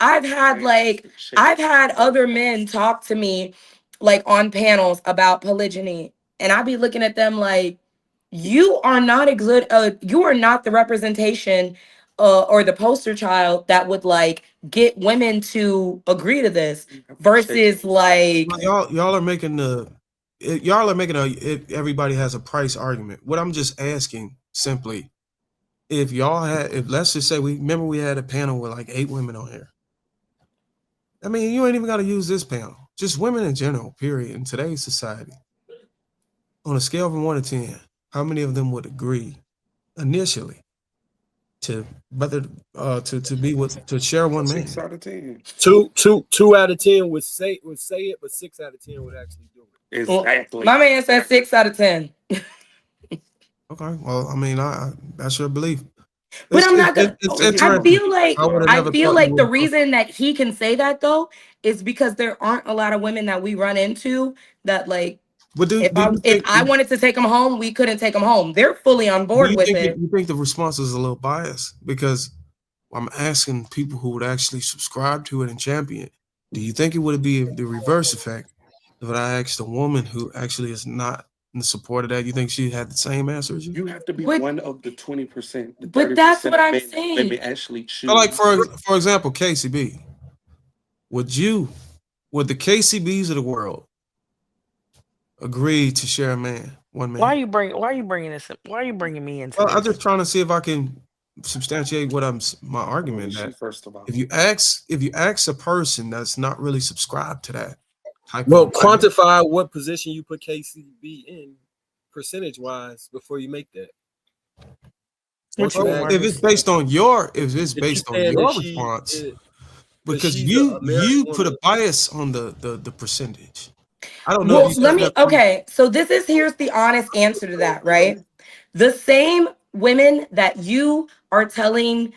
I've had like I've had other men talk to me like on panels about polygyny, and I be looking at them like, you are not you are not the representation or the poster child that would like get women to agree to this versus like Well, y'all are making everybody has a price argument. What I'm just asking simply, if let's just say we had a panel with like 8 women on here. I mean, you ain't even got to use this panel. Just women in general, period, in today's society. On a scale from 1 to 10, how many of them would agree initially to whether to be with to share one man? 6 out of 10. Two out of 10 would say it, but 6 out of 10 would actually do it. Exactly. My man said 6 out of 10. Okay, well, I mean, that's your belief. But I'm not gonna. It's I interesting. feel like I never feel thought you like the would. reason that he can say that though is because there aren't a lot of women that we run into that like. But do If you think I wanted to take them home, we couldn't take them home. They're fully on board with it. you think the response is a little biased? Because I'm asking people who would actually subscribe to it and champion it. Do you think it would be the reverse effect if I asked a woman who actually is not in support of that? You think she had the same answer as you? You have to be one of the 20%. The 30% But that's what I'm men, saying. women actually choose. So like for example, KCB. Would the KCBs of the world agree to share one man? Why are you bringing this? Why are you bringing me into Well, this? I'm just trying to see if I can substantiate my argument. That first of all, if you ask a person that's not really subscribed to that type Well, of quantify what position you put KCB in percentage wise before you make that. If it's based on your response, because you put a bias on the percentage. I don't know. Okay, so here's the honest answer to that, right? The same women that you are telling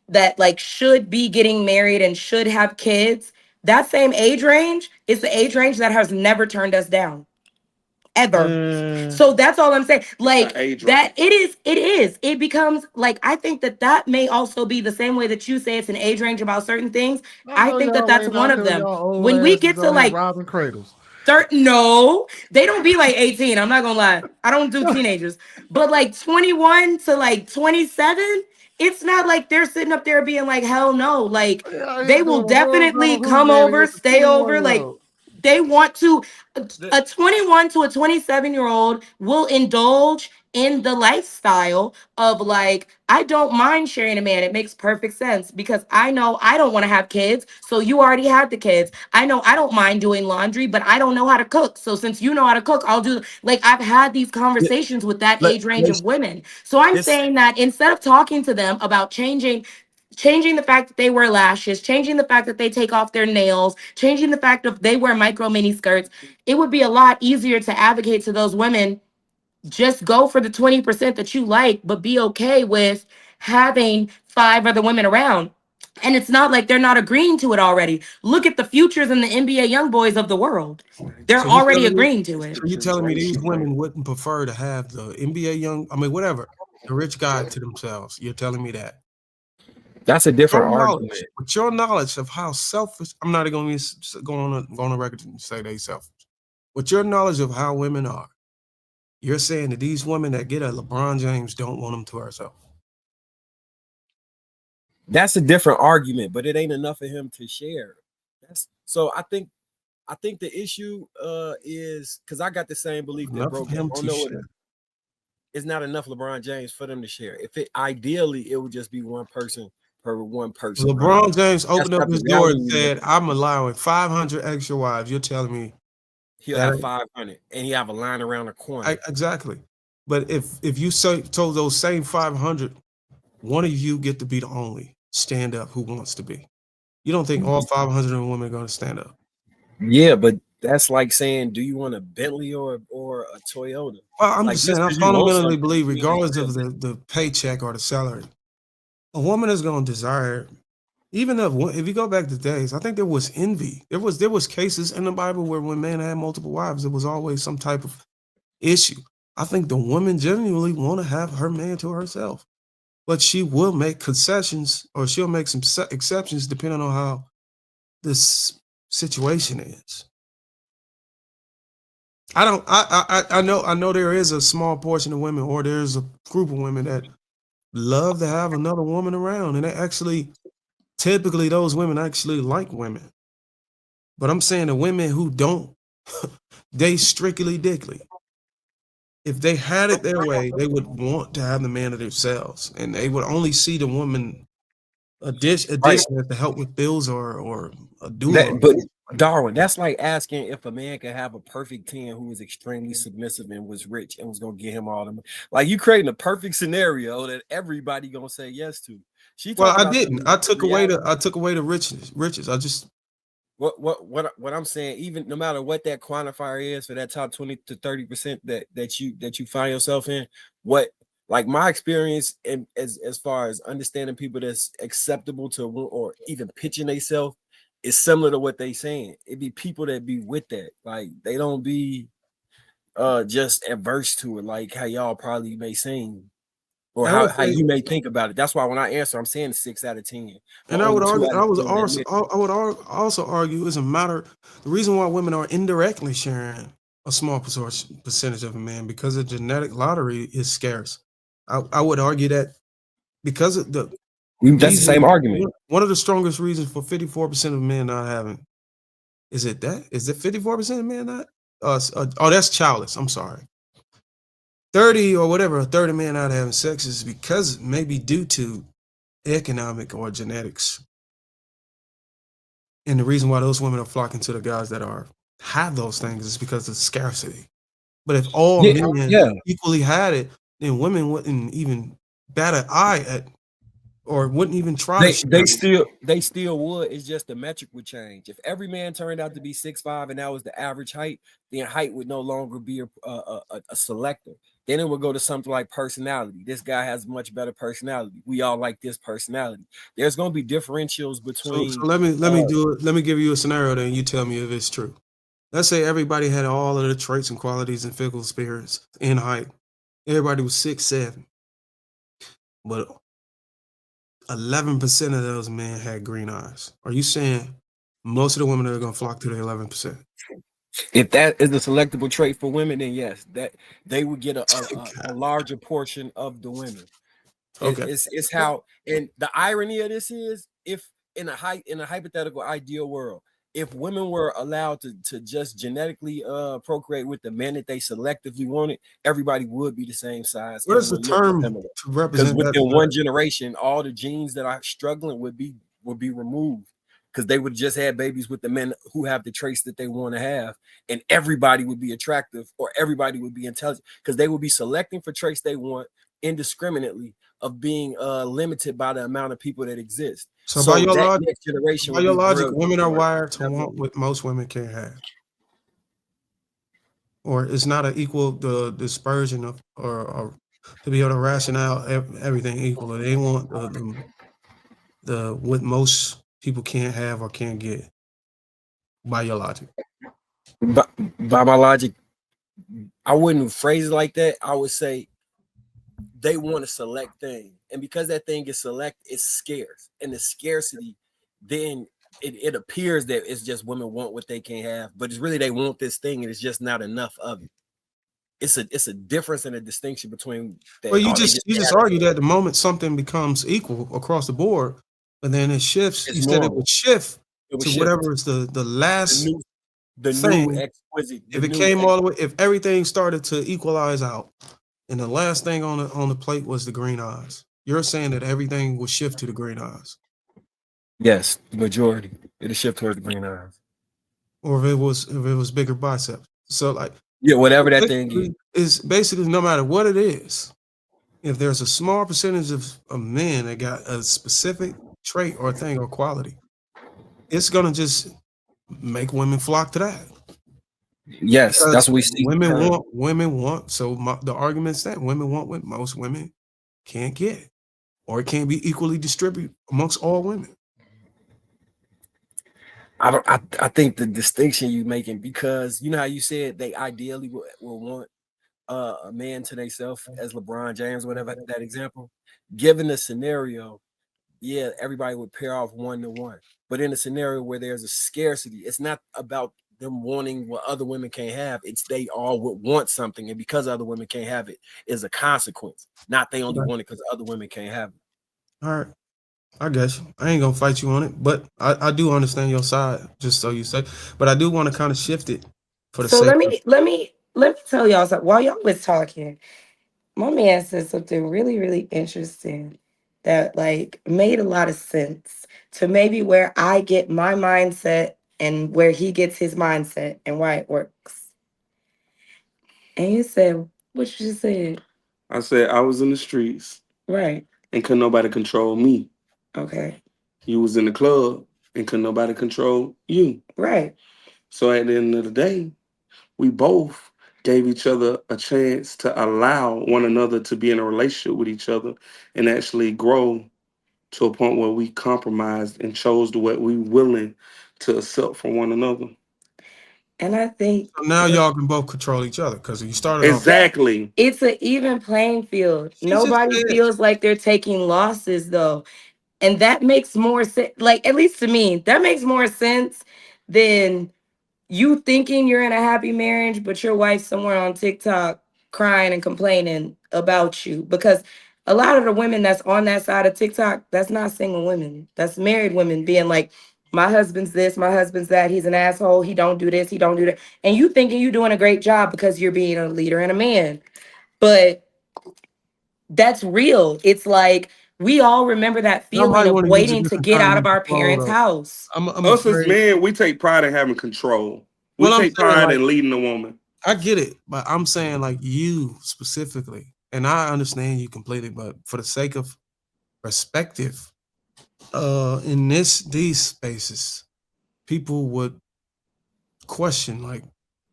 that like should be getting married and should have kids, that same age range is the age range that has never turned us down. Ever. So that's all I'm saying. Like that it becomes like, I think that may also be the same way that you say it's an age range about certain things. I think that's one of them. When we get to like robbing cradles. No, they don't be like 18. I'm not gonna lie. I don't do teenagers. But like 21 to like 27, it's not like they're sitting up there being like, hell no. Like they will definitely come over, stay over. Like they want to. A 21 to a 27-year-old will indulge in the lifestyle of like, I don't mind sharing a man. It makes perfect sense because I know I don't want to have kids. So you already had the kids. I know I don't mind doing laundry, but I don't know how to cook. So since you know how to cook, I'll do like, I've had these conversations with that age range of women. So I'm saying that instead of talking to them about changing the fact that they wear lashes, changing the fact that they take off their nails, changing the fact that they wear micro mini skirts, it would be a lot easier to advocate to those women. Just go for the 20% that you like, but be okay with having 5 other women around. And it's not like they're not agreeing to it already. Look at the futures and the NBA young boys of the world. They're already agreeing to it. So you telling me these women wouldn't prefer to have the NBA whatever, the rich guy to themselves? You're telling me that? That's a different argument. With your knowledge of how selfish, I'm not going to go on a record and say they selfish. With your knowledge of how women are, you're saying that these women that get a LeBron James don't want them to herself. That's a different argument, but it ain't enough of him to share. So I think the issue is because I got the same belief that broke him to share. It's not enough LeBron James for them to share. If ideally it would just be one person per one person. LeBron James opened up his door and said, "I'm allowing 500 extra wives." You're telling me he'll have 500 and he have a line around the corner. Exactly. But if you told those same 500, one of you get to be the only stand up who wants to be. You don't think all 500 women are going to stand up? Yeah, but that's like saying, do you want a Bentley or a Toyota? Well, I'm just saying, I fundamentally believe, regardless of the paycheck or the salary, a woman is going to desire. Even if you go back to days, I think there was envy. There was cases in the Bible where when men had multiple wives, there was always some type of issue. I think the woman genuinely want to have her man to herself, but she will make concessions or she'll make some exceptions depending on how this situation is. I know there is a small portion of women, or there's a group of women that love to have another woman around, and they actually, typically those women actually like women. But I'm saying the women who don't, they strictly dickly. If they had it their way, they would want to have the man of themselves, and they would only see the woman addition as to help with bills or a doula. But Darwin, that's like asking if a man could have a perfect 10 who was extremely submissive and was rich and was gonna get him all the money. Like, you creating a perfect scenario that everybody gonna say yes to. Well, I didn't. I took away the riches. I just what I'm saying, even no matter what that quantifier is for that top 20 to 30% that you find yourself in, what, like, my experience in as far as understanding people that's acceptable to, or even pitching themselves, is similar to what they saying. It be people that be with that, like, they don't be just adverse to it, like how y'all probably may seem, or how you may think about it. That's why when I answer, I'm saying 6 out of 10. And I would argue, I would also argue it's a matter. The reason why women are indirectly sharing a small percentage of a man, because the genetic lottery is scarce. I would argue that because of that's the same argument. One of the strongest reasons for 54% of men not having, is it 54% of men not? Oh, that's childless. I'm sorry. 30 or whatever, a third of men not having sex is because maybe due to economic or genetics. And the reason why those women are flocking to the guys that have those things is because of scarcity. But if all men equally had it, then women wouldn't even bat an eye at, or wouldn't even try to. They still would. It's just the metric would change. If every man turned out to be 6'5" and that was the average height, then height would no longer be a selector. Then it would go to something like personality. This guy has much better personality. We all like this personality. There's going to be differentials between. So let me do it. Let me give you a scenario, then you tell me if it's true. Let's say everybody had all of the traits and qualities and physical spirits in height. Everybody was 6'7", but 11% of those men had green eyes. Are you saying most of the women are going to flock to the 11%? If that is the selectable trait for women, then yes, that they would get a larger portion of the women. Okay, it's how, and the irony of this is, if in a hypothetical ideal world, if women were allowed to just genetically procreate with the men that they selectively wanted, everybody would be the same size. What is the term to represent? Because within one generation, all the genes that are struggling would be removed, because they would just have babies with the men who have the traits that they want to have, and everybody would be attractive, or everybody would be intelligent, because they would be selecting for traits they want indiscriminately, of being limited by the amount of people that exist. So by your logic, women are wired to want what most women can't have, or it's not an equal the dispersion of, or to be able to ration out everything equally. They want the what most people can't have or can't get. By your logic, by my logic, I wouldn't phrase it like that. I would say they want to select thing, and because that thing is select, it's scarce, and the scarcity, then it appears that it's just women want what they can't have, but it's really they want this thing, and it's just not enough of it. It's a difference and a distinction between that. Well, you just argue that the moment something becomes equal across the board, but then it shifts. You said it would shift to whatever is the last the thing. New exquisite. If it came all the way, if everything started to equalize out, and the last thing on the plate was the green eyes, you're saying that everything will shift to the green eyes. Yes, the majority. It'll shift towards the green eyes. Or if it was bigger biceps. So like, yeah, whatever that thing is basically, no matter what it is, if there's a small percentage of men that got a specific trait or thing or quality, it's gonna just make women flock to that. Yes, because that's what we see. Women want. So the argument is that women want what most women can't get, or it can't be equally distributed amongst all women. I think the distinction you're making, because you know how you said they ideally will want a man to themselves, as LeBron James, whatever that example. Given the scenario, yeah, everybody would pair off 1-to-1. But in a scenario where there's a scarcity, it's not about them wanting what other women can't have. It's they all would want something, and because other women can't have it is a consequence. Not they only want it because other women can't have it. All right. I guess I ain't gonna fight you on it, but I do understand your side, just so you say. But I do want to kind of shift it for the So sake let me tell y'all something. While y'all was talking, my man said something really, really interesting that like made a lot of sense to maybe where I get my mindset and where he gets his mindset and why it works. And you said what you just said. I said I was in the streets Right. and couldn't nobody control me. Okay. You was in the club and couldn't nobody control you. Right. So at the end of the day, we both gave each other a chance to allow one another to be in a relationship with each other and actually grow to a point where we compromised and chose the what we willing to accept from one another. And I think so now y'all can both control each other because you started off. Exactly. it's an even playing field. She just Nobody said, feels like they're taking losses though. And that makes more sense. Like, at least to me, that makes more sense than you thinking you're in a happy marriage, but your wife's somewhere on TikTok crying and complaining about you. Because a lot of the women that's on that side of TikTok, that's not single women. That's married women being like, my husband's this, my husband's that, he's an asshole, he don't do this, he don't do that. And you thinking you're doing a great job because you're being a leader and a man. But that's real. It's like we all remember that y'all feeling might of want to use a waiting to different get kind out of of our control, parents' though. house. I'm Us as afraid. men, we take pride in having control. We Well, I'm take saying, pride like, in leading the woman. I get it, but I'm saying like you specifically, and I understand you completely, but for the sake of perspective, in these spaces, people would question like,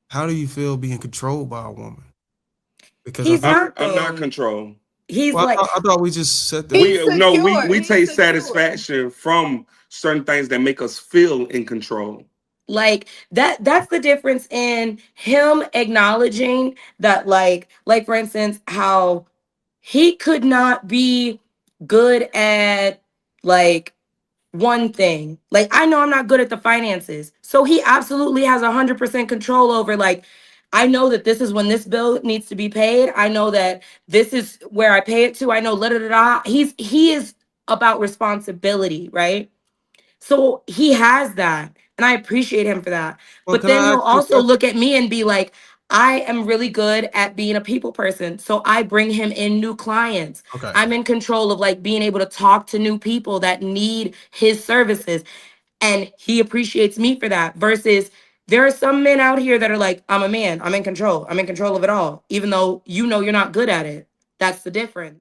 how do you feel being controlled by a woman? Because I He's think, not I'm not though. control. He's well, like I thought we just said that. He's We no, secure. we He's take secure. satisfaction from certain things that make us feel in control. that's the difference in him acknowledging that like for instance how he could not be good at like one thing. Like I know I'm not good at the finances. So he absolutely has 100% control over like I know that this is when this bill needs to be paid. I know that this is where I pay it to. I know la da da da. He is about responsibility, right? So he has that. And I appreciate him for that. Well, But can then I he'll ask you a also question? look at me and be like, I am really good at being a people person. So I bring him in new clients. Okay. I'm in control of like being able to talk to new people that need his services. And he appreciates me for that. Versus there are some men out here that are like, I'm a man, I'm in control of it all, even though you know you're not good at it. That's the difference.